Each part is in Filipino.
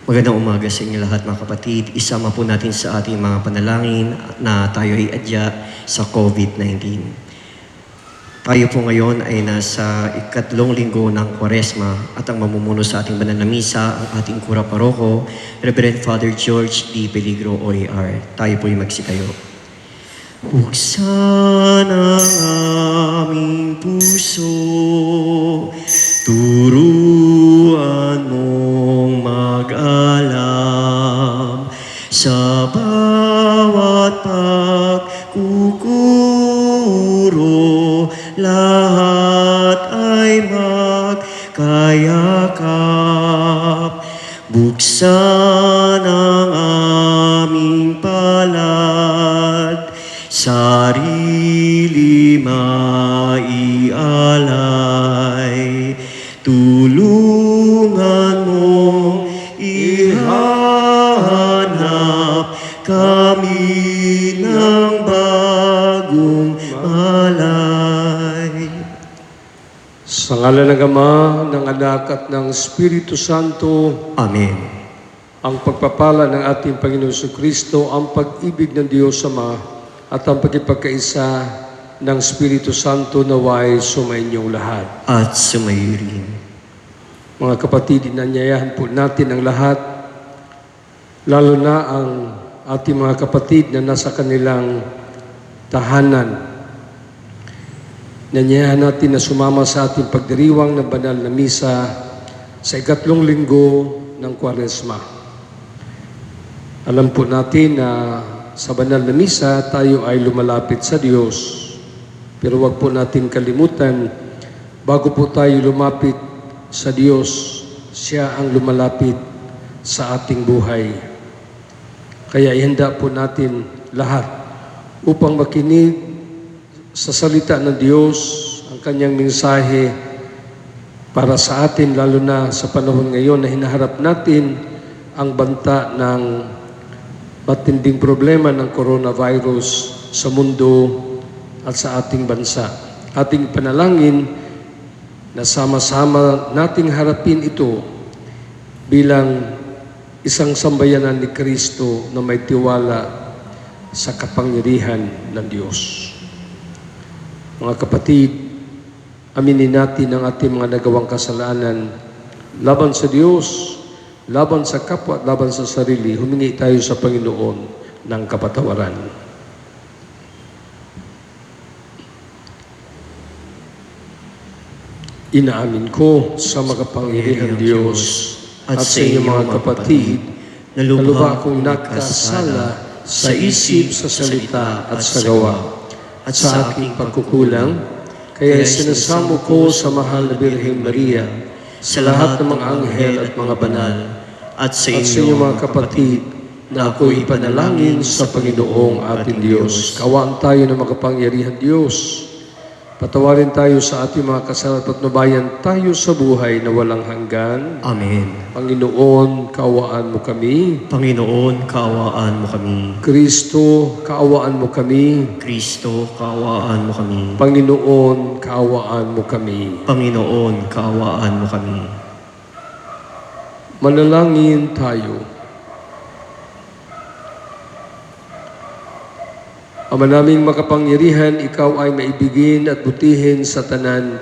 Magandang umaga sa inyo lahat mga kapatid. Isama po natin sa ating mga panalangin na tayo ay adya sa COVID-19. Tayo po ngayon ay nasa ikatlong linggo ng Kwaresma at ang mamumuno sa ating banal na misa ang ating kura paroko, Reverend Father George D. Peligro OAR. Tayo po ay magsitayo. Buksan ang aming puso, turuan mong mag-alam sa bawat pagkukuro, lahat ay magkayakap. Buksan ang aming palad, sarili maialay, tulungan mo ihanap kami ng bagong malay. Sa ngalan ng Ama, ng Anak at ng Espiritu Santo, Amen. ang pagpapala ng ating Panginoon Jesucristo, ang pag-ibig ng Diyos Ama, at ang pagkipagkaisa ng Espiritu Santo naway sumainyong lahat. At sumayo rin. Mga kapatid, inanyayahan po natin ang lahat, lalo na ang ating mga kapatid na nasa kanilang tahanan. Inanyayahan natin na sumama sa ating pagdiriwang ng banal na misa sa ikatlong linggo ng Kwaresma. Alam po natin na sa banal na misa, tayo ay lumalapit sa Diyos. Pero wag po natin kalimutan, bago po tayo lumapit sa Diyos, siya ang lumalapit sa ating buhay. Kaya ihanda po natin lahat upang makinig sa salita ng Diyos, ang kanyang mensahe para sa atin, lalo na sa panahon ngayon na hinaharap natin ang banta ng matinding problema ng coronavirus sa mundo at sa ating bansa. Ating panalangin na sama-sama nating harapin ito bilang isang sambayanan ni Kristo na may tiwala sa kapangyarihan ng Diyos. Mga kapatid, aminin natin ang ating mga nagawang kasalanan laban sa Diyos, laban sa kapwa at laban sa sarili. Humingi tayo sa Panginoon ng kapatawaran. Inaamin ko sa makapangyarihang Diyos at sa inyong mga kapatid na lubha akong nagkasala sa isip, sa salita at sa gawa at sa aking pagkukulang, kaya sinasamo ko sa mahal na Birheng Maria, sa lahat ng mga anghel at mga banal, at sa inyong mga kapatid na ako'y ipanalangin sa Panginoong ating Diyos. Kawaan tayo ng makapangyarihang Diyos. Patawarin tayo sa ating mga kasalanan at patnubayan tayo sa buhay na walang hanggan. Amen. Panginoon, kaawaan mo kami. Panginoon, kaawaan mo kami. Kristo, kaawaan mo kami. Kristo, kaawaan mo kami. Panginoon, kaawaan mo kami. Panginoon, kaawaan mo kami. Manalangin tayo. Ama naming makapangyarihan, ikaw ay maibigin at butihin sa tanan.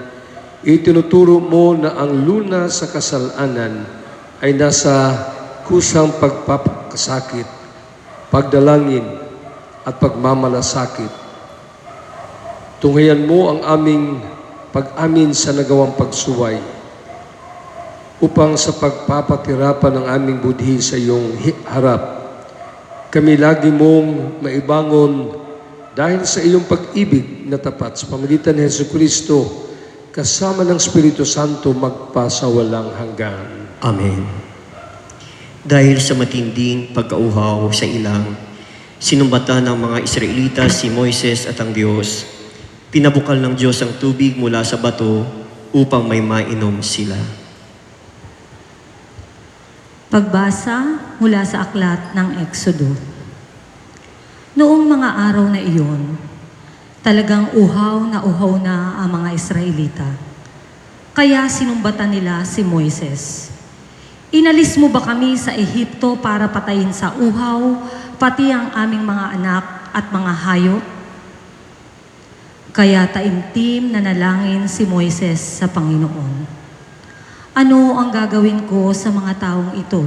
Itinuturo mo na ang luna sa kasalanan ay nasa kusang pagpapakasakit, pagdalangin at pagmamalasakit. Tunghayan mo ang aming pag-amin sa nagawang pagsuway upang sa pagpapatirapan ng aming budhi sa iyong harap, kami lagi mong maibangon dahil sa iyong pag-ibig na tapat sa pamagitan ni Jesucristo, kasama ng Espiritu Santo magpasawalang hanggan. Amen. Dahil sa matinding pagkauhaw sa ilang, sinumbatan ng mga Israelita si Moises at ang Diyos. Pinabukal ng Diyos ang tubig mula sa bato upang may mainom sila. Pagbasa mula sa aklat ng Exodo. Noong mga araw na iyon, talagang uhaw na ang mga Israelita. Kaya sinumbatan nila si Moises. Inalis mo ba kami sa Ehipto para patayin sa uhaw, pati ang aming mga anak at mga hayop? Kaya taimtim na nalangin si Moises sa Panginoon. Ano ang gagawin ko sa mga taong ito?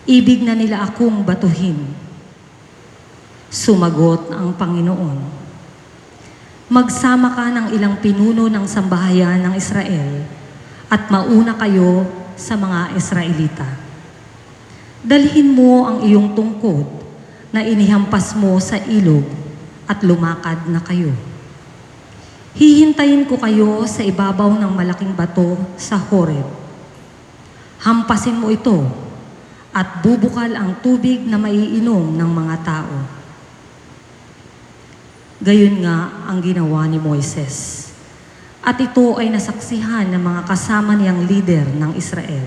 Ibig na nila akong batuhin. Sumagot ang Panginoon. Magsama ka ng ilang pinuno ng sambahayan ng Israel at mauna kayo sa mga Israelita. Dalhin mo ang iyong tungkod na inihampas mo sa ilog at lumakad na kayo. Hihintayin ko kayo sa ibabaw ng malaking bato sa Horeb. Hampasin mo ito at bubukal ang tubig na maiinom ng mga tao. Gayon nga ang ginawa ni Moises. At ito ay nasaksihan ng mga kasama niyang lider ng Israel.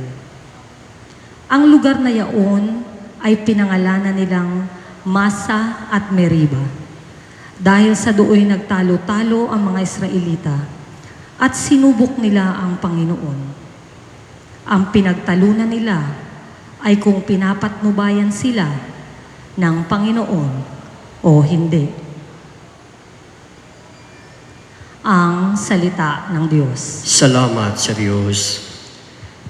Ang lugar na yaon ay pinangalanan nilang Masa at Meriba. Dahil sa dooy nagtalo-talo ang mga Israelita at sinubok nila ang Panginoon. Ang pinagtalunan nila ay kung pinapatnubayan sila ng Panginoon o hindi. Ang salita ng Diyos. Salamat sa Diyos.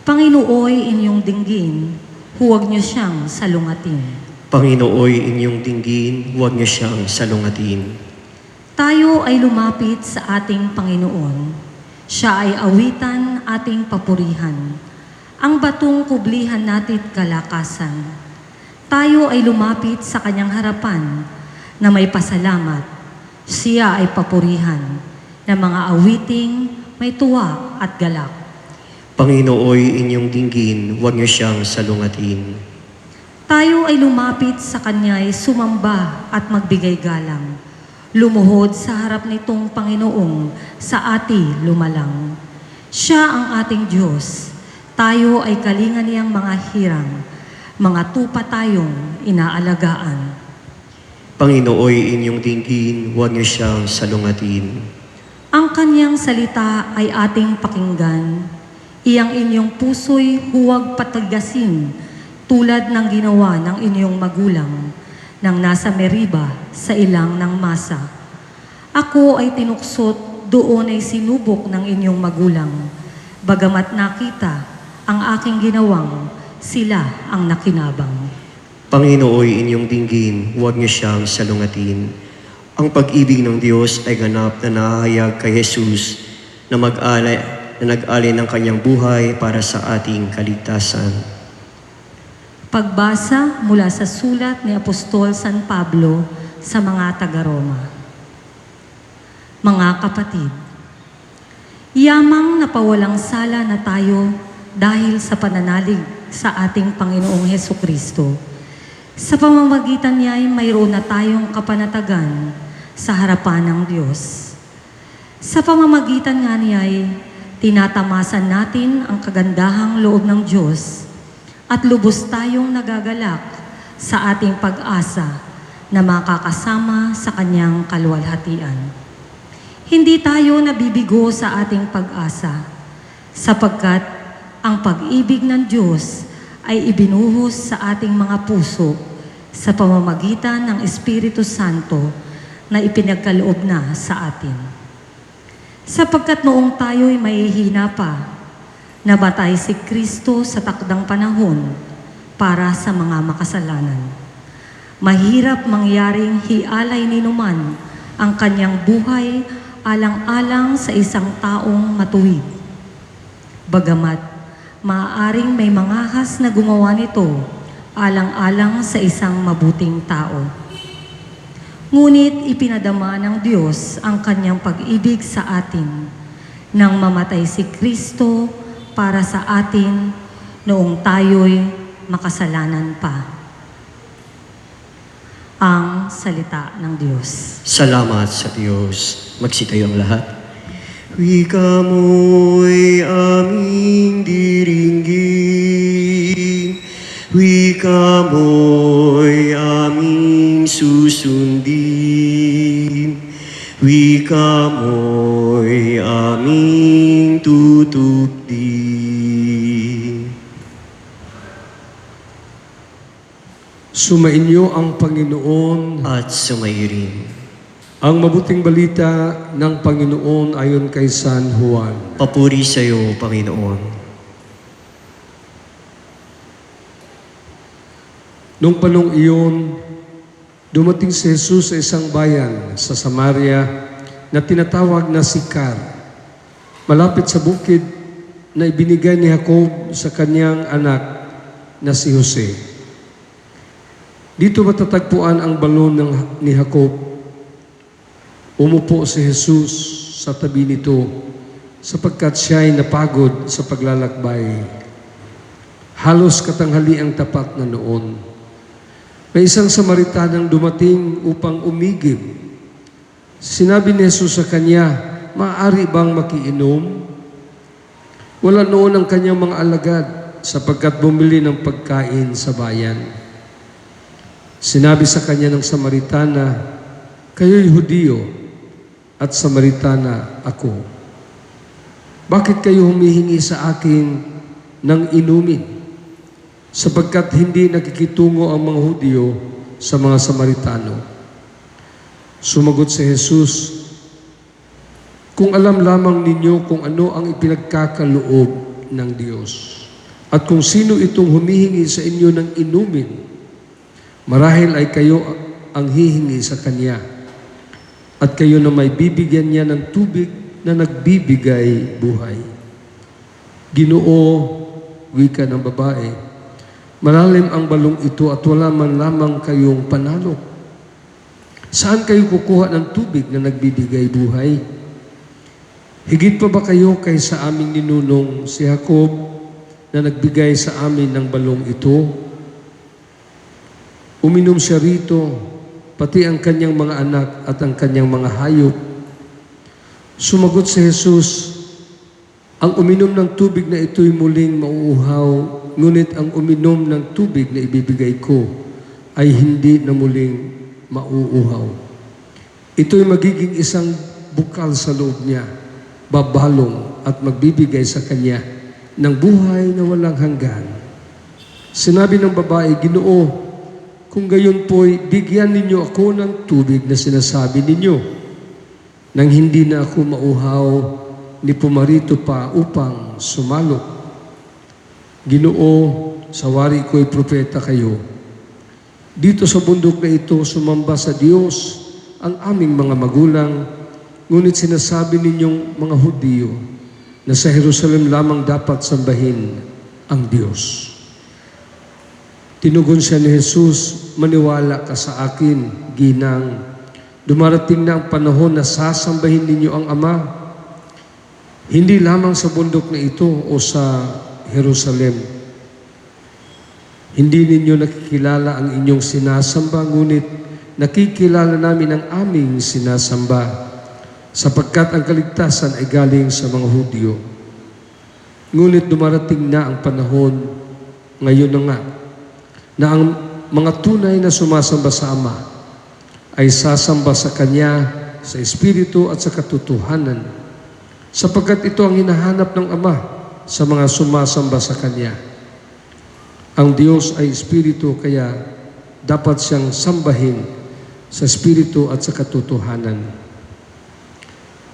Panginooy inyong dinggin, huwag niyo siyang salungatin. Panginooy inyong dinggin, huwag niyo siyang salungatin. Tayo ay lumapit sa ating Panginoon. Siya ay awitan ating papurihan. Ang batong kublihan natin kalakasan. Tayo ay lumapit sa kanyang harapan na may pasalamat. Siya ay papurihan na mga awiting may tuwa at galak. Panginooy inyong dinggin, huwag niyo siyang salungatin. Tayo ay lumapit sa Kanya'y sumamba at magbigay galang. Lumuhod sa harap nitong Panginoong sa ati lumalang. Siya ang ating Diyos. Tayo ay kalinga niyang mga hirang. Mga tupa tayong inaalagaan. Panginooy inyong dinggin, huwag niyo siyang salungatin. Ang Kanyang salita ay ating pakinggan. Iyang inyong puso'y huwag patagasin tulad ng ginawa ng inyong magulang nang nasa Meriba sa ilang ng Masa. Ako ay tinuksot, doon ay sinubok ng inyong magulang. Bagamat nakita ang aking ginawang, sila ang nakinabang. Panginooy inyong dinggin, huwag niyo siyang salungatin. Ang pag-ibig ng Diyos ay ganap na nahahayag kay Jesus na nag-alay ng kanyang buhay para sa ating kaligtasan. Pagbasa mula sa sulat ni Apostol San Pablo sa mga taga-Roma. Mga kapatid, yamang napawalang sala na tayo dahil sa pananalig sa ating Panginoong Hesukristo. Sa pamamagitan niya ay mayroon na tayong kapanatagan sa harapan ng Diyos. Sa pamamagitan nga niya ay tinatamasan natin ang kagandahang loob ng Diyos at lubos tayong nagagalak sa ating pag-asa na makakasama sa Kanyang kaluwalhatian. Hindi tayo nabibigo sa ating pag-asa sapagkat ang pag-ibig ng Diyos ay ibinuhos sa ating mga puso sa pamamagitan ng Espiritu Santo na ipinagkaloob na sa atin. Sapagkat noong tayo'y mahihina pa, nabatay si Kristo sa takdang panahon para sa mga makasalanan. Mahirap mangyaring hialay ni numan ang kanyang buhay alang-alang sa isang taong matuwid. Bagamat maaaring may mangahas na gumawa nito alang-alang sa isang mabuting tao. Ngunit ipinadama ng Diyos ang kanyang pag-ibig sa atin nang mamatay si Kristo para sa atin noong tayo'y makasalanan pa. Ang salita ng Diyos. Salamat sa Diyos. Magsitayo ang lahat. Wika mo'y aming diringgin, wika mo'y aming susundin, wika mo'y aming tutupdin. Sumainyo ang Panginoon. at sumayo rin. Ang mabuting balita ng Panginoon ayon kay San Juan. Papuri sa iyo, Panginoon. Nung panong iyon, dumating si Jesus sa isang bayan sa Samaria na tinatawag na Sicar, malapit sa bukid na ibinigay ni Jacob sa kanyang anak na si Jose. Dito matatagpuan ang balon ni Jacob. Umupo si Jesus sa tabi nito sapagkat siya ay napagod sa paglalakbay. Halos katanghali ang tapat na noon. May isang Samaritanang dumating upang umigib. Sinabi ni Jesus sa kanya, "Maaari bang makiinom?" Wala noon ang kanyang mga alagad sapagkat bumili ng pagkain sa bayan. Sinabi sa kanya ng Samaritana, "Kayo'y Hudiyo at Samaritana ako. Bakit kayo humihingi sa akin ng inumin? Sapagkat hindi nakikitungo ang mga Hudiyo sa mga Samaritano." Sumagot si Jesus, "Kung alam lamang ninyo kung ano ang ipinagkakaloob ng Diyos at kung sino itong humihingi sa inyo ng inumin, marahil ay kayo ang hihingi sa Kanya at kayo na may bibigyan niya ng tubig na nagbibigay buhay." "Ginoo," wika ng babae, "malalim ang balong ito at wala man lamang kayong panalo. Saan kayo kukuha ng tubig na nagbibigay buhay? Higit pa ba kayo kaysa aming ninunong si Jacob na nagbigay sa amin ng balong ito? Uminom siya rito, pati ang kanyang mga anak at ang kanyang mga hayop." Sumagot si Jesus, "Ang uminom ng tubig na ito'y muling mauuhaw, ngunit ang uminom ng tubig na ibibigay ko ay hindi na muling mauuhaw. Ito'y magiging isang bukal sa loob niya, babalong at magbibigay sa kanya ng buhay na walang hanggan." Sinabi ng babae, "Ginoo, kung gayon po'y bigyan ninyo ako ng tubig na sinasabi ninyo, nang hindi na ako mauhaw ni pumarito pa upang sumalo. Ginoo, sa wari ko'y propeta kayo. Dito sa bundok na ito, sumamba sa Diyos ang aming mga magulang, ngunit sinasabi ninyong mga Hudiyo na sa Jerusalem lamang dapat sambahin ang Diyos." Tinugon siya ni Jesus, "Maniwala ka sa akin, ginang. Dumarating na ang panahon na sasambahin ninyo ang Ama, hindi lamang sa bundok na ito o sa Jerusalem. Hindi ninyo nakikilala ang inyong sinasamba, ngunit nakikilala namin ang aming sinasamba, sapagkat ang kaligtasan ay galing sa mga Hudyo. Ngunit dumarating na ang panahon, ngayon na nga, na ang mga tunay na sumasamba sa Ama ay sasamba sa Kanya sa Espiritu at sa katotohanan, sapagkat ito ang hinahanap ng Ama sa mga sumasamba sa Kanya. Ang Diyos ay Espiritu, kaya dapat siyang sambahin sa Espiritu at sa katotohanan."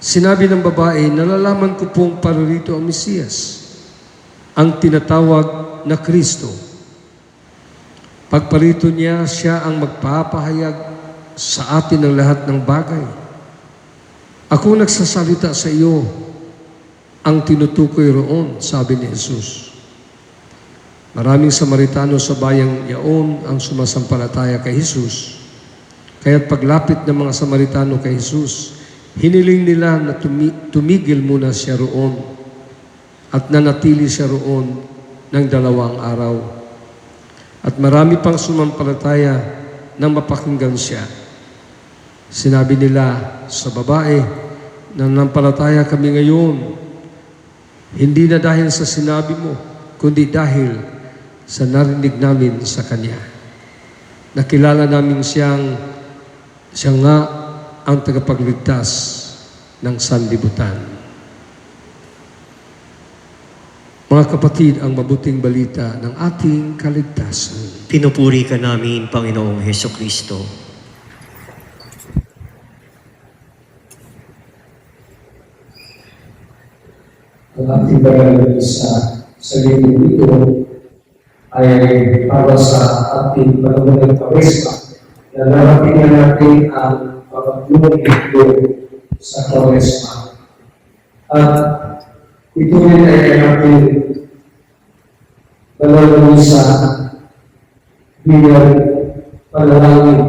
Sinabi ng babae, "Nalalaman ko pong paririto ang Mesiyas, ang tinatawag na Kristo. Pagparito niya, siya ang magpapahayag sa atin ng lahat ng bagay. Ako nagsasalita sa iyo, ang tinutukoy roon," sabi ni Jesus. Maraming Samaritano sa bayang yaon ang sumasampalataya kay Jesus. Kaya't paglapit ng mga Samaritano kay Jesus, hiniling nila na tumigil muna siya roon at nanatili siya roon ng 2 araw. At marami pang sumampalataya nang mapakinggan siya. Sinabi nila sa babae, "Nanampalataya kami ngayon, hindi na dahil sa sinabi mo, kundi dahil sa narinig namin sa Kanya. Nakilala namin siya nga ang tagapagligtas ng sanlibutan." Mga kapatid, ang mabuting balita ng ating kaligtasan. Pinupuri ka namin, Panginoong Heso Kristo. Ang ating gagawin sa linggo ito ay para sa ating panunod ng Kwaresma na narating natin ang pangatlong linggo sa Kwaresma. At ito rin ay ating panunod bilang panalangin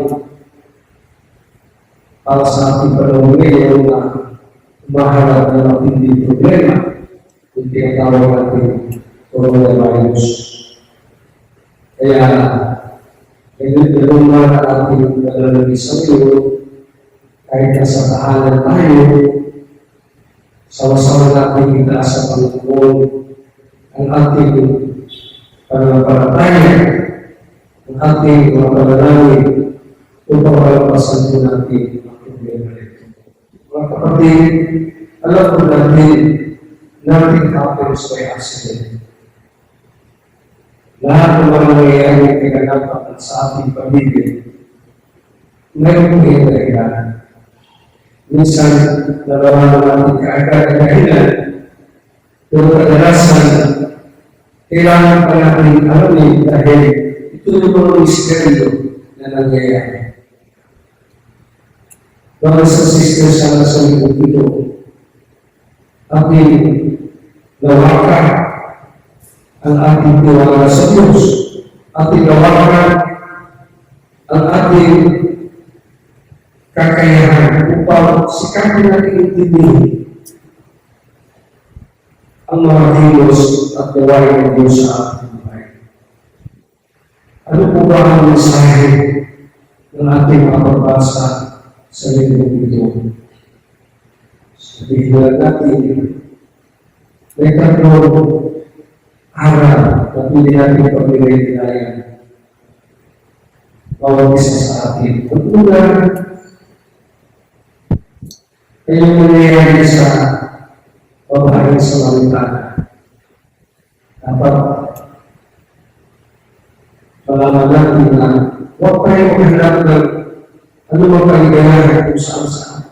para sa ating panunod ngayon na umaharap ng matinding problema yung tinatawag natin coronavirus. Kaya, ngayon na ating nalalagay sa iyo, kahit nasa tahanan tayo, sama-sama natin itaas sa Panginoon ang ating pananampalataya, ang ating mga panalangin upang malampasan po natin ang problema nito. Mga kapatid, alam po natin nothing happens by accident. Lahat ng mga nangyayari kaganapan sa ating pamilya, mayroon po yung dahilan. Minsan, nararamdaman natin kaagad ang dahilan, pero kadalasan, kailangan pa natin alamin dahil ito yung mga misteryo na nangyayari. Mga sa sister sa linggo ito, ating lawakan ang ating tiwala sa Diyos, ating lawakan ang ating kakayahan upang sikapin natin intindihin ang mga kilos at gawain ng Diyos sa ating buhay. Ano po ba ang mensahe ng ating mapabasa sa linggo ito? Sabihin lang natin, may tatlong araw na pili natin pag-ilayan. Bawang isa sa atin. Ang una, ay yung nangyayari sa pamahagin sa malitana. Dapat malaman natin na huwag tayo maghanap ng ano mga kaligayahan kung saan-saan.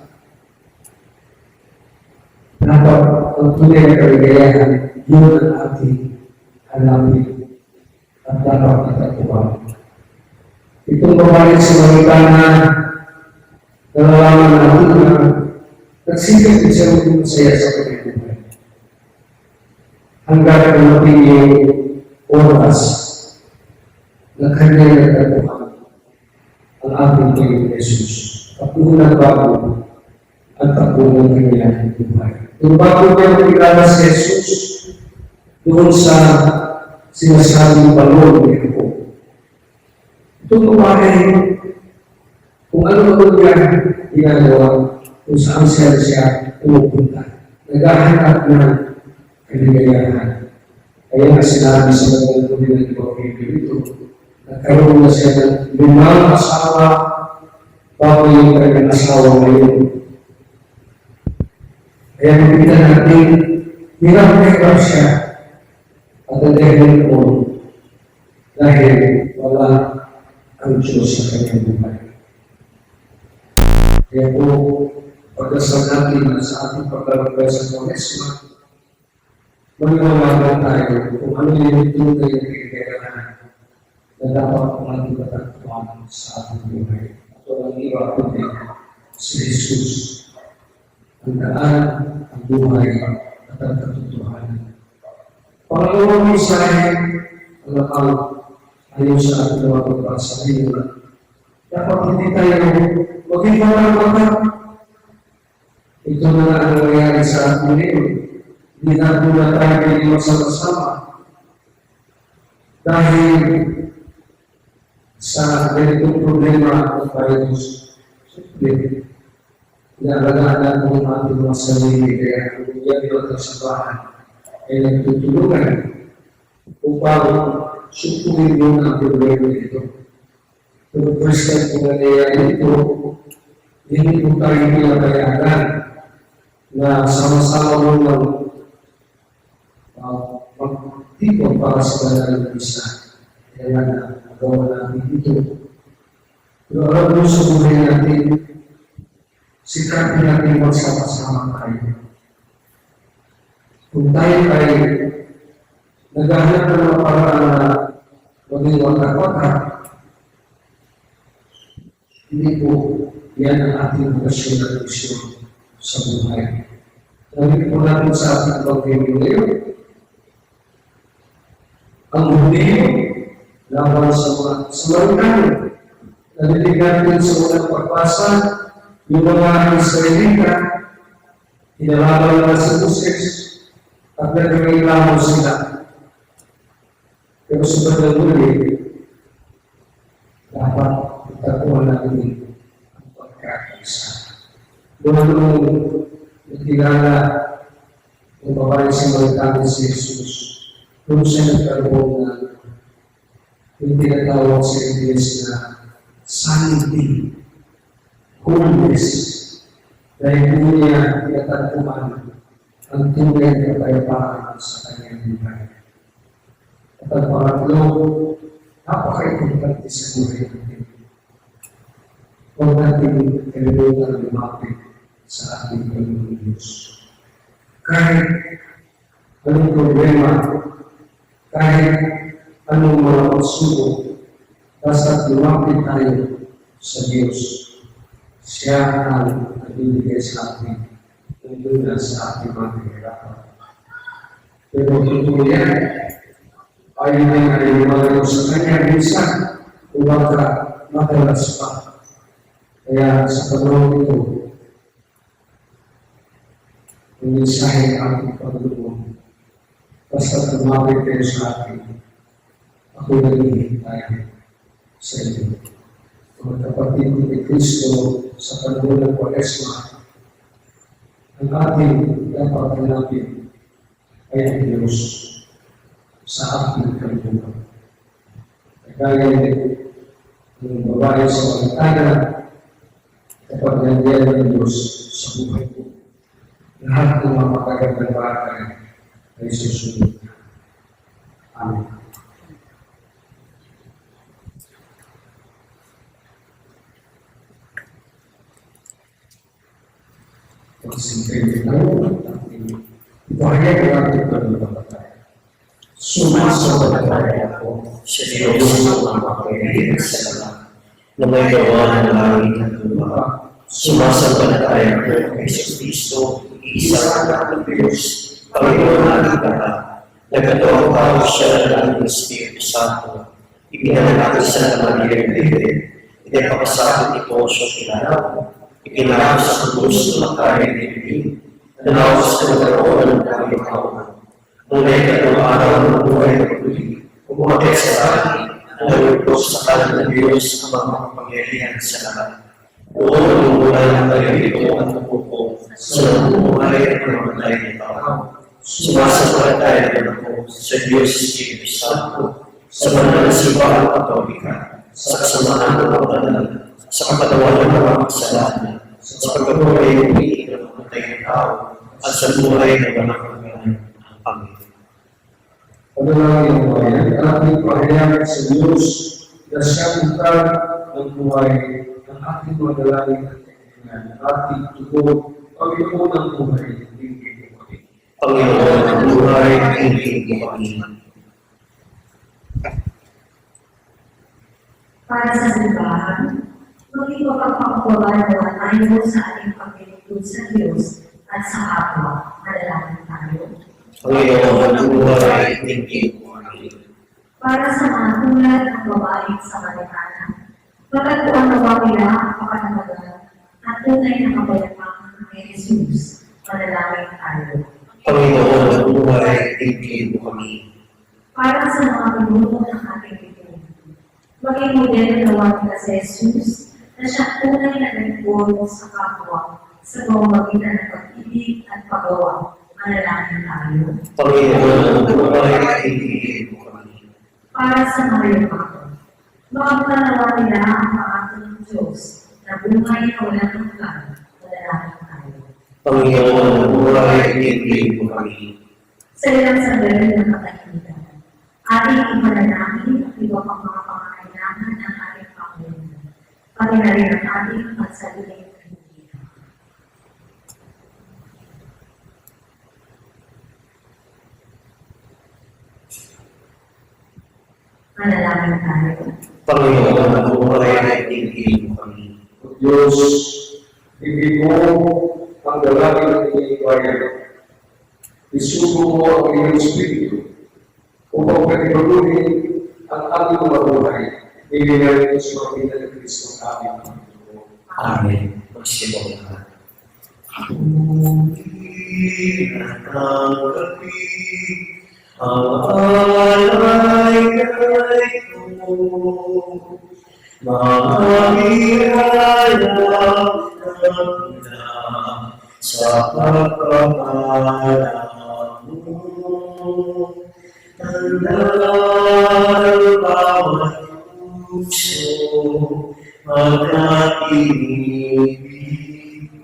Dapat ang tunay na kaligayahan, yun ang ating hanapin at dapat natatuwa. Itong babalik sa malitana, nalalaman natin na nagsikap din siya maging masaya sa kanyang buhay. Hanggang dumating yung oras na kanyang natatuwa ang ating Panginoon Jesus. Patunan bago at patunan kanyang buhay. Kung bago niya magkikala si Jesus, doon sa sinasabing balon ni ako. Itong babae, kung ano ba niya ginagawa, kung saan siya pumupunta, naghahanap ng kaligayahan. Kaya nga sinabi sa mga tuloy ng Panginoon ito, nagkaroon na siya ng 5 asawa bago yung kanyang asawa ngayon. Kaya makita natin, hirap siya at nagdahilan ko dahil wala ang Diyos sa kanyang buhay. Kaya po, pagdasal natin na sa ating paglalagay sa Kwaresma, maniwala tayo kung ano yung tunay na kailangan na dapat kung ating patagpuan sa ating buhay. At walang iba kundi si Jesus. Ang daan, ang buhay, at ang katotohanan. Pangalawang mensahe, ang nakal, ayon sa ating mga pagbasa ngayon, dapat hindi tayo maging mata. Ito na ang nangyayari sa ating ngayon. Hindi na tayo pwede magsama-sama. Dahil sa ganitong problema ng virus, siyempre, inaalagaan natin ang ating mga sarili, kaya kung yan natin sa bahay, ay nagtutulungan upang supunin mo ang problema ito. Pero first time kung nangyayari ito, hindi po tayo pinapayagan na sama-sama mo ng tipo para sa banal na isa. Kaya na magawa natin ito. Pero alam mo sa buhay natin, sikapin natin magsama-sama tayo. Kung tayo ay naghahanap ng mga paraan na maging watak-watak, hindi po yan ang ating bukasyon at misyon sa buhay. Narinig po natin sa ating pag-ibig ngayon, ang huli laban sa mga Samaritano. Narinig natin sa unang pagbasa, yung mga Israelita, hinalaban na sa Moses, at nagreklamo sila. Pero sa bandang huli, dapat itakuha natin ang pagkakaisa. Noong nagkilala ng babae sa Samaritano si Jesus, kung siya nagkaroon na yung tinatawag sa Ingles na sanity, wholeness, dahil po niya tinatagpuan ang tunay na kapayapaan sa kanyang buhay. At ang pangatlo, napaka-importante sa buhay natin. Huwag natin kalimutan lumapit sa ating Panginoon Diyos. Kahit anong problema, kahit anong mga pagsubok, basta lumapit tayo sa Diyos. Siya ang nagbibigay sa atin ng luna sa ating mga kahirapan. Pero totoo yan, ayaw na ay lumalayo sa kanya minsan, huwag ka madalas pa. Kaya sa panahon ito, ang mensahe ng ating Panginoon, basta lumapit kayo sa atin, ako naghihintay sa inyo. Mga kapatid ni Kristo sa panahon ng Kwaresma, ang ating dapat hanapin ay ang Diyos sa ating kaluluwa. Kagaya ng babae sa Samaritana, kapag nandiyan ng Diyos sa buhay ko, lahat ng mga makagandang bagay ay susunod. Amen. Pagsimperin tayo at ating bahaya ng ating pananampalataya. Sumasampalataya ako sa Diyos ng mga makapagitan sa lahat na may gawa ng langit at lupa. Sumasampalataya ako kay Jesus Cristo, isa ang Diyos, Panginoon natin lahat. Nagkatawang tao siya ng Espiritu Santo. Ipinanganak sa naman ni David. Ipinapasakot ito siya kilala. Ikinakap sa krus ng kaya ni David. Nanawas sa nagkaroon ng daming kawan. Nung naikatong araw ng buhay ng huli, umakit sa langit, nalulog sa kanan ng Diyos ang mga makapangyarihan sa lahat. Doon ang mula ng kalilito at napupo sa namumuhay at namatay ng tao. Sumasampalataya din ako sa Diyos Espiritu Santo, sa banal na simbahan katolika, sa kasamaan ng mga banal, sa kapatawaran ng mga kasalanan, sa pagkabuhay ng umiig ng namatay ng tao, at sa buhay ng mga pagkakaan. Amen. Panalangin mo yan, ating pahayag sa Diyos na siyang utang ng buhay ng ating mga dalangin at kailangan, ating tugod, Panginoon ng buhay, hindi mo kami. Panginoon ang buhay, hindi mo kami. Para sa simbahan, maging mapagpakuwalan na tayo sa ating paglilingkod sa Diyos at sa kapwa. Manalangin tayo. Panginoon ang buhay, hindi mo kami. Para sa mga tulad ng babaeng Samaritana, matagpuan nawa nila ang kapanatagan at tunay na kapayapaan kay Jesus. Manalangin tayo. Panginoon ang buhay, hindi mo kami. Para sa mga pinuno ng ating lipunan, maging modelo nawa nila si Jesus na siya tunay na nagbuo sa kapwa sa pamamagitan ng pag-ibig at paggawa. Manalangin tayo. Panginoon ang buhay, hindi mo kami. Para sa mga limbago, makapanawa nila ang pangalan ng Diyos na buhay na walang hanggan. Manalangin tayo. Panginoon ang buhay, hindi mo kami. Sa ilang sandali ng katahimikan, Ating ipanalangin ang iba pang mga pangangailangan ng ating Panginoon. Pati na rin ang ating pagsaliling ng Injil. Manalangin tayo. Panginoon, ako ay naiinggil mo kami. Diyos, hindi mo ang dalangin ng iyong bayan. Isugo mo ang iyong Espiritu upang pagkakunin ang aming mga buhay. Ibigay ko sa mga ng Kristo ang aming Panginoon. Amen. Magsibaw na. Hindi na ng gabi, ang alay kay ko. Mahirayang na sa pagkakalap mo. Tandaan bawat puso, magkaibig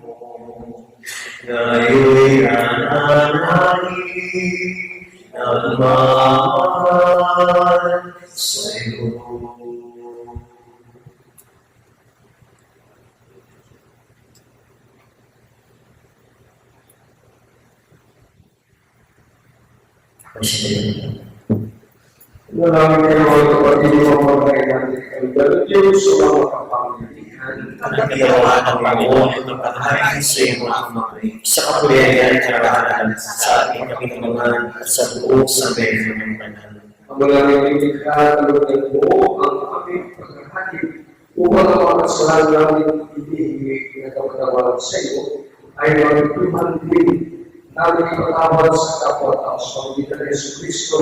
mo. Ngayon'y nananalig ng mahal sa'yo. Maraming kayo mga kapatid ng mga kailangan ng Diyos sa mga kapangyarihan. Nagdiyawan ng Panginoon at magpatahay sa iyo mga kamay, sa kapuyayan at karapatan sa ating kapitulungan at sa buong sambayan ng banal. Ang maraming ibigay ng buo ang aming pagkakakit upang ang mga kasalanan namin hindi na kapatawaran sa iyo ay magtuhan din namin ipatawad sa kapwa-tao sa pagkakitan ng Yesu Cristo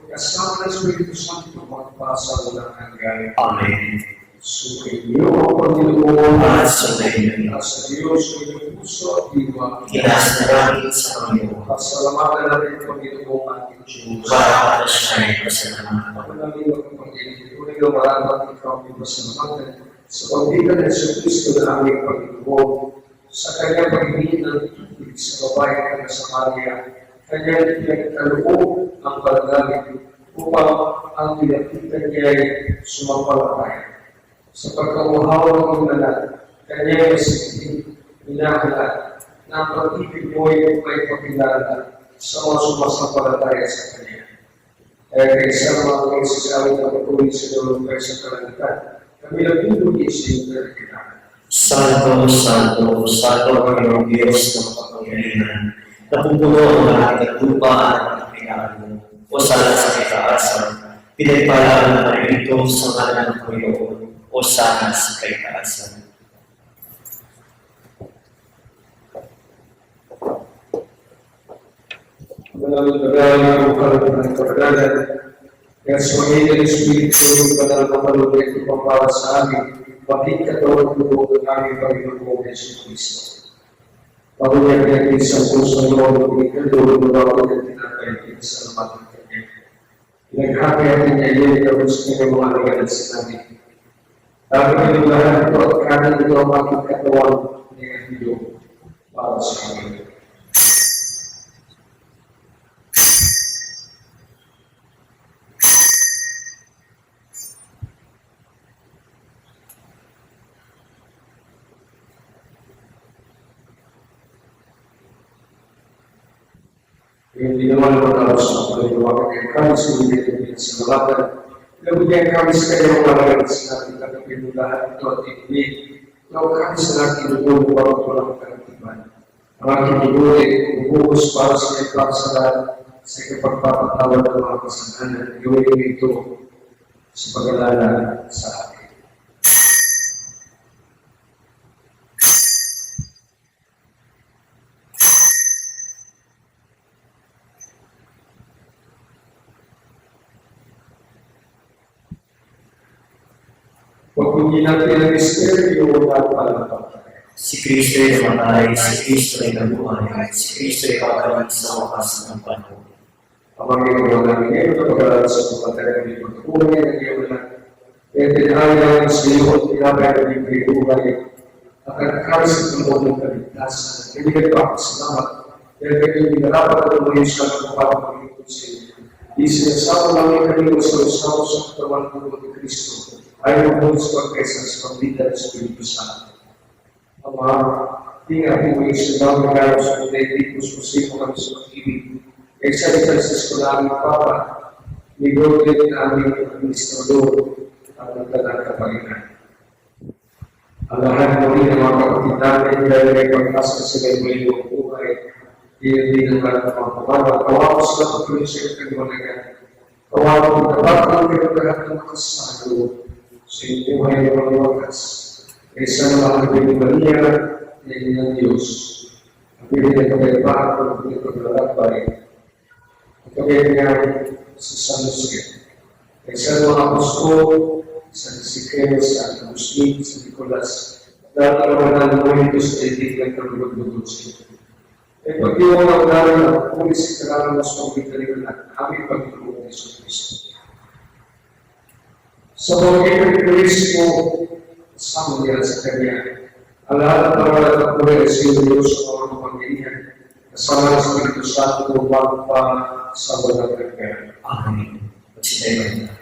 kasama ng Espiritu Santo magpasa walang hanggan. Amen. Sukin niyo ang Panginoon At sa dahilan, at sa Diyos sa inyong puso at diwa. tinaas na namin sa Panginoon, Pasalamatan natin ang Panginoon ating Diyos. para siya ay pasalamatan. Ako namin magpapagiging tunay na marapat ikaw ang pasalamatan sa pagkitan ng Yesu Cristo na aming Panginoon sa kanyang pagiging ng tubig sa babae ng Samaria. Kanyang pinagkaloob ang panalangin upang ang pinakitan niya ay sumampalataya. Sa pagkauhawa ng lahat, kanyang masigit, minahalat, na ang pag-ibig mo ay pakilala sa mga sumasampalataya sa kanya. Kaya kaysa mga nagsasabi na patuloy sa lulungkay sa kalangitan, kami nagtutulog sa iyong kalangitan. Santo, Santo, Santo ang Panginoong Diyos ng kapangyarihan, napupuno ang lahat ng lupa at ang kailangan mo, o sana sa kaitaasan, pinagpalaan na kami ito sa ngalan ng Panginoon, o sana sa kaitaasan. Maraming maraming ang karoon ng kapalaran. Kaya sa mga ng Espiritu, yung banal na kalunay ito pang para sa amin, bakit katawan tulog ng aming Panginoong Yesu Cristo. Pagulay natin sa puso ng Lord, ikalulog ng ako ng tinatay sa lamat ng kanya. Inaghati natin niya yun, tapos kanyang mga nagalit sa namin. Dahil pinulahan ito at kanan ito ang aking katawan ng Dio para sa amin. Hindi naman matapos ang pagkawakan ng kami sa mga sa malatan. Nabigyan kami sa kanyang malagat sa natin na pinulahan ito at ikinig. Naw kami sa natin lubog para walang karatiban. Ang aking lubog ay bubuhos para sa may kasalan sa kapagpapatawad ng mga kasalanan. Gawin ito sa pag-alala sa atin. Pagpunyi natin ang misteryo at palampatay. Si Kristo ay namatay, si Kristo ay nabuhay, si Kristo ay pagkaroon sa wakas ng panahon. Ang mga ginagawa namin ngayon na pag-aaral sa pagpatagal ng pagkukunan ng iyong lahat. Kaya tinahayaan sa iyo at tinabay ng iyong buhay at nagkakaroon sa tulong ng kaligtasan. Hindi ka pa salamat. Kaya kanyang binarapat at umayon sa pagpapagiging sa iyo. Isinasama namin kanino sa usaw sa katawan ng ni Kristo ay mabuhos pagkaisa sa pamilya ng Espiritu Santo. Ama, tingnan po yung sinaw na gano'n sa Leviticus kung sino kami sa pag-ibig. Excited sa eskwelahan ng Papa, nigogit na aming administrador at nagtalang kapalitan. Alahan mo rin ang mga kapatid namin dahil may pag-asa sa mayroong buhay. Hindi naman ang mga pamana. Kawawa sa patuloy sa kagwalagan. Kawawa ang nabakang kayo lahat ng makasalo sa inyong buhay ng mga wakas. Kaysa naman ang pinibaliya ng inyong Diyos. Ang pinibaliya ng kapayapaan ng mga paglalakbay. Ang kapayapaan sa San Jose. Kaysa mga apostol, sa Ezekiel, sa Agustin, sa Nicolas, dahil ang mga naluhin ko sa daigdig ng kalulog-lugod sa ito. Ay pag-iwan ang namin ang pulis sa kailangan mas pagkikalikan at aming Panginoon ng Kristo. Sa pagkikalikan ni Kristo, kasama niya sa Kanya, ang lahat ng pangalan at pagkikalikan ay siya Diyos sa mga pangilihan, kasama ng Espiritu Santo upang pa sa walang kanya. Amen. Pagsidayan na.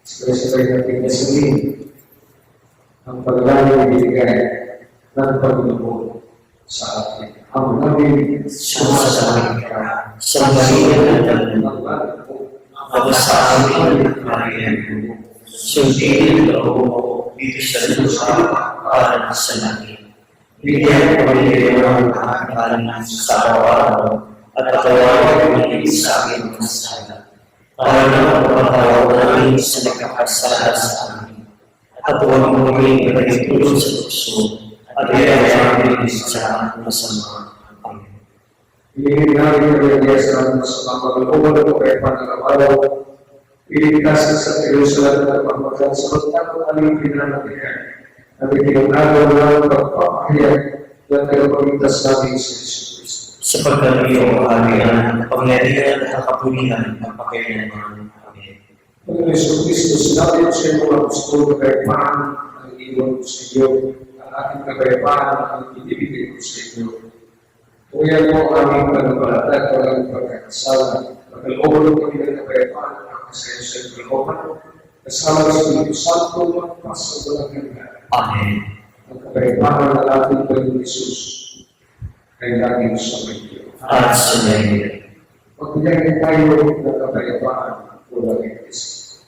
Sabay-sabay natin nasabihin ang paglalang ibigay ng Panginoon sa atin. Ang namin sumasabi ka sa maliyan ng mga ako sa amin ang kariyan mo. Sundin ang loob mo dito sa lupa para sa langit. Bigyan ko rin ang nakakalan sa araw-araw at patawarin mo sa akin ang sala. Para na mapatawag namin sa nagkakasala sa amin. At huwag mo rin ipagitulong sa puso at iayamin sa masama. Amen. Hinihin namin ang Diyos sa masama pag-uwan mo kay Pangalaw. Iligtas sa Jerusalem at pagpagal sa magtapang aming pinanatikan. At itinagaw ng pagpapahayag ng pinapagligtas namin sa Jesus. Sapagkat iyong kaharian, pangyarihan at kapulihan ng pakailanman. Amen. Panginoon Yesu Cristo, sinabi ko sa inyo ang gusto kagayapaan ang iwan ko sa inyo, ang aking kagayapaan ang ibibigay ko sa inyo. Tuyan mo ang aming panampalataya at walang pagkakasala. Pagkalooban kami ng kagayapaan ang kasayo sa kalooban, kasama sa Espiritu Santo magpasa walang hanggan. Amen. Ang kagayapaan ng ating Panginoon Jesus ay laging sa iyo. At sa iyo. Magbigay tayo ng kapayapaan o laging isa.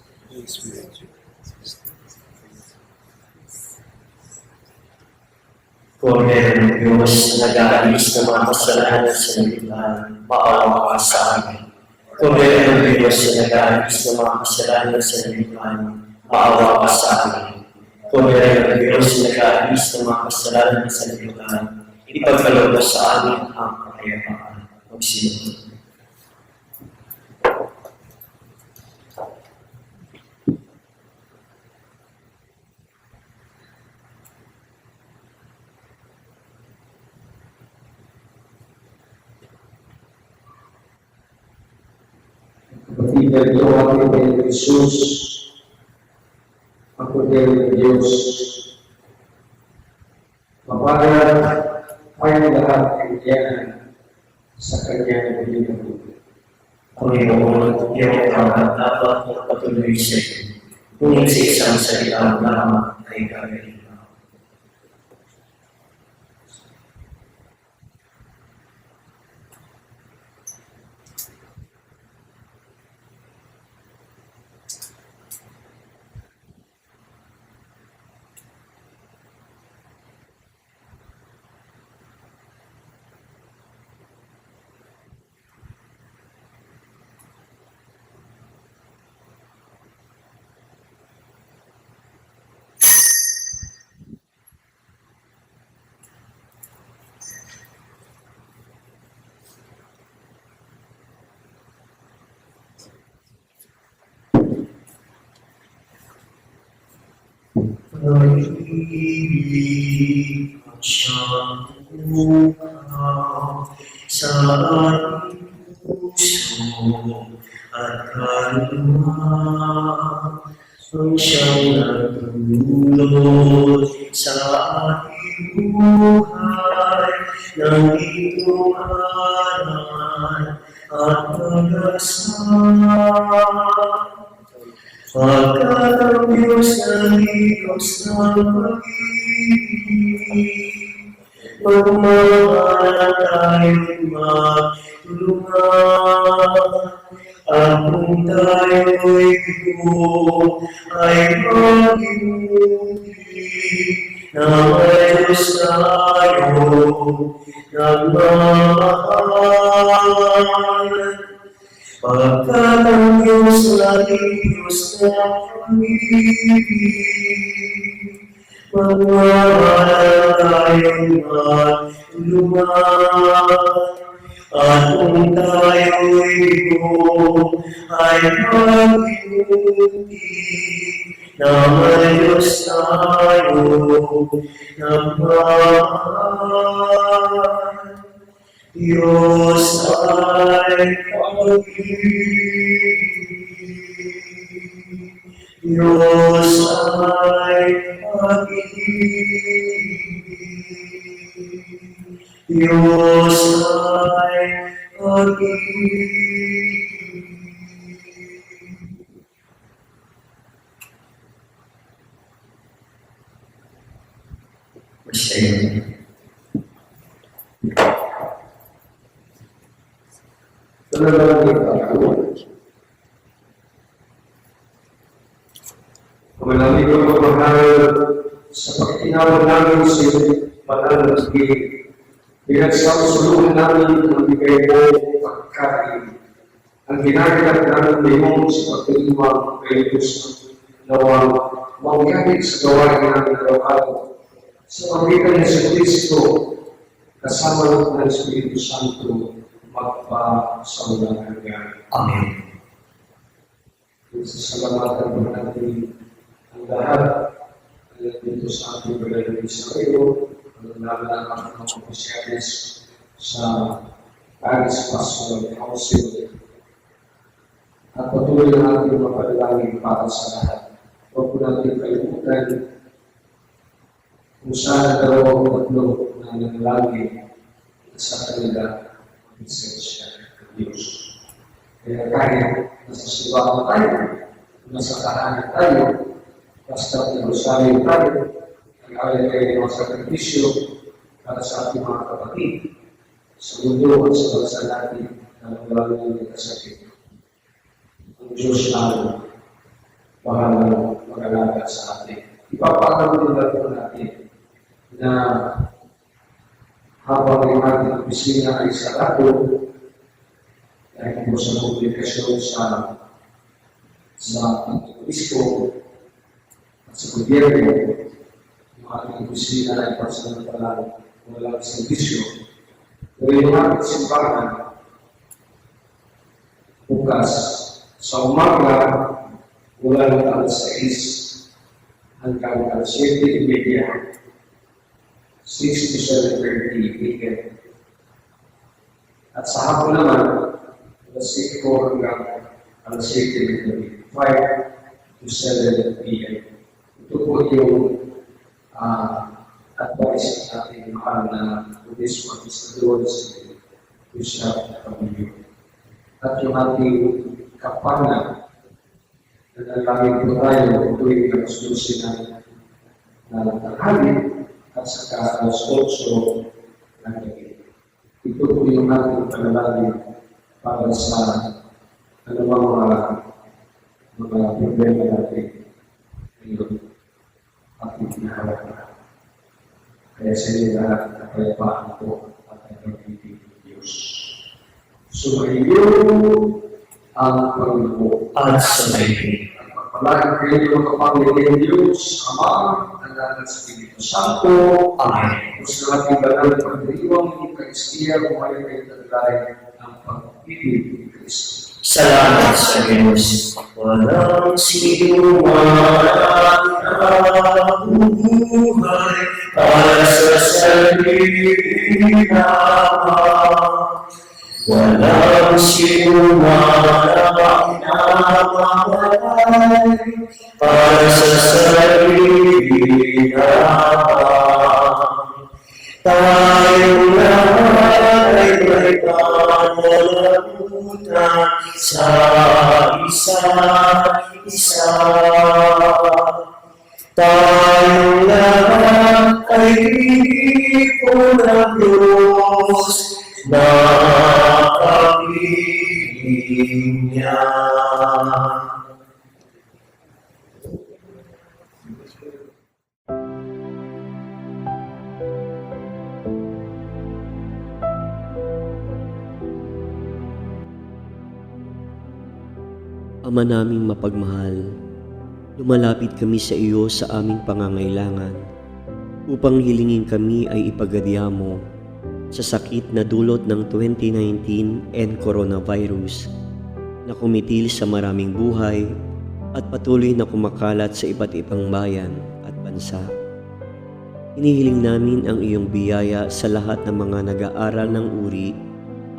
Kordero ng Diyos na nag-aalis ng mga kasalanan sa lipunan, maawa ka sa amin. Kordero ng Diyos na nag-aalis ng mga kasalanan sa lipunan, maawa ka sa amin. Kordero ng Diyos na nag-aalis ng mga kasalanan sa lipunan, ipagkaloob mo sa amin ang kapayapaan. Magsiyo. Kapatid na ito ang ating Panginoon Jesus, ang Kordero ng Diyos. Mapalat ay lahat kailangan sa kanyang pinabuti. Panginoon, iyong tawag dapat magpatuloy sa iyo. Ngunit sa isang salita lamang ay gagawin. Pag-ibig ang siyang bukaw sa ating puso at kaluluwa ang siyang nagdulot sa ating buhay ng iyong aral at pag-asa. Pagkat ang Diyos na Diyos ng pag-ibig, magmamahalan tayo'y magtulungan. At kung tayo'y bigo ay mag-inuti, na may Diyos tayo nagmamahal. Pagkat ang Diyos natin Diyos na pag-ibig, magmamahalan tayong magtulungan. At kung tayo'y bigo ay mag-inuti, na may Diyos tayo nagmamahal. Diyos ay pag-ibig, Diyos ay pag-ibig, Diyos ay pag-ibig. Masaya. Panalangin tayo. Manalangin ko magmahal sa pagkinawa namin sa iyong banal na pag-ibig. Pinagsausulungan namin ang bigay mo pagkain. Ang ginaganap namin mo sa pagkaliwang kay Diyos nawang mangyari sa gawain namin araw-araw. Sa pagkitan ni sa Kristo, kasama ng Espiritu Santo, magpa-saulang hanggang. Amen. Sasalamatan po natin ang lahat dito sa ating balay ng Israel, ang nalaman ng opisyalis sa Paris Pastoral Council, at patuloy na ating mapadalangin para sa lahat. Huwag po natin kalimutan kung saan dalawang tatlo na nanalangin sa kanila lisensya ng Diyos. Kaya kahit nasa simbahan tayo, nasa tahanan tayo, basta Jerusalem tayo, nag-alay kayo ng mga sakripisyo para sa ating mga kapatid, sa mundo at sa bansa natin na naglalaro ng kasakit. Ang Diyos namin, bahalang mag-alaga sa atin. Ipapakalaman din po natin na habang yung ating opisina ay sarado, dahil po sa publikasyon sa Obispo at sa gobyerno, yung ating opisina ay pansamantala walang servisyo. Pero yung ating simbahan, bukas sa umaga, mula ng alas 6 hanggang alas 7:30, 6 to 7:30 p.m. At sa hapon naman, alas 5 hanggang alas 7:30, 5 to 7 p.m. Ito po yung advice natin mahal na Obispo at Istador sa Bishop at Pamilyo. At yung ating kapana, nanalangin po tayo tuwing alas 12 na tanghali at saka alas 8 ng gabi. Ito po yung ating panalangin para sa anumang mga problema natin ngayon ating kinaharap na. Kaya sa inyo lahat na kapayapaan po at ang pag-ibig ng Diyos. Sumainyo ang Panginoon At sa baby. at pagpalain kayo ng kapamilya ng Diyos, Ama, Anak at Espiritu Santo. Amen. Kung sa ating banal na pagdiriwang ng Karistiya, bumayo kayo taglay ng pag-ibig ni Kristo. Salamat sa Diyos. Walang sinuman na buhay para sa sarili naman. Walang sinuman na mamahalay para sa sarili naman. Tayo na pamumunan sa isa't isa. Tayong lahat ay pinipon ng Diyos na kapiling niya. Ama naming mapagmahal, lumalapit kami sa iyo sa aming pangangailangan upang hilingin kami ay ipagadya mo sa sakit na dulot ng 2019 and coronavirus na kumitil sa maraming buhay at patuloy na kumakalat sa iba't ibang bayan at bansa. Hinihiling namin ang iyong biyaya sa lahat ng mga nag-aaral ng uri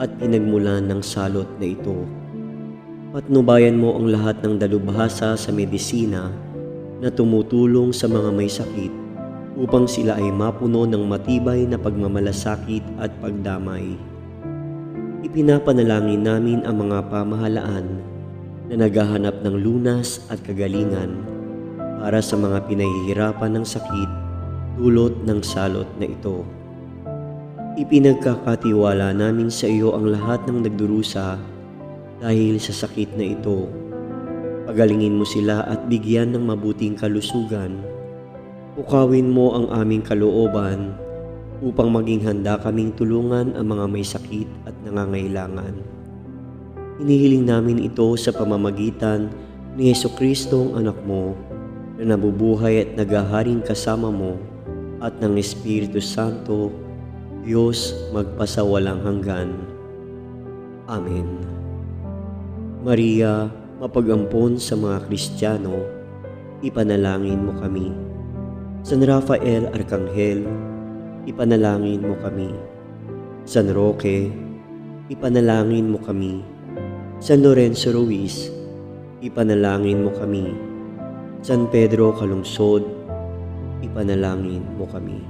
at pinagmulan ng salot na ito. Patnubayan mo ang lahat ng dalubhasa sa medisina na tumutulong sa mga may sakit upang sila ay mapuno ng matibay na pagmamalasakit at pagdamay. Ipinapanalangin namin ang mga pamahalaan na naghahanap ng lunas at kagalingan para sa mga pinahihirapan ng sakit dulot ng salot na ito. Ipinagkakatiwala namin sa iyo ang lahat ng nagdurusa dahil sa sakit na ito. Pagalingin mo sila at bigyan ng mabuting kalusugan. Pukawin mo ang aming kalooban upang maging handa kaming tulungan ang mga may sakit at nangangailangan. Hinihiling namin ito sa pamamagitan ni Jesucristo ang anak mo na nabubuhay at naghaharing kasama mo at ng Espiritu Santo, Diyos magpasawalang hanggan. Amen. Maria, mapag-ampon sa mga Kristiyano, ipanalangin mo kami. San Rafael Arcangel, ipanalangin mo kami. San Roque, ipanalangin mo kami. San Lorenzo Ruiz, ipanalangin mo kami. San Pedro Calungsod, ipanalangin mo kami.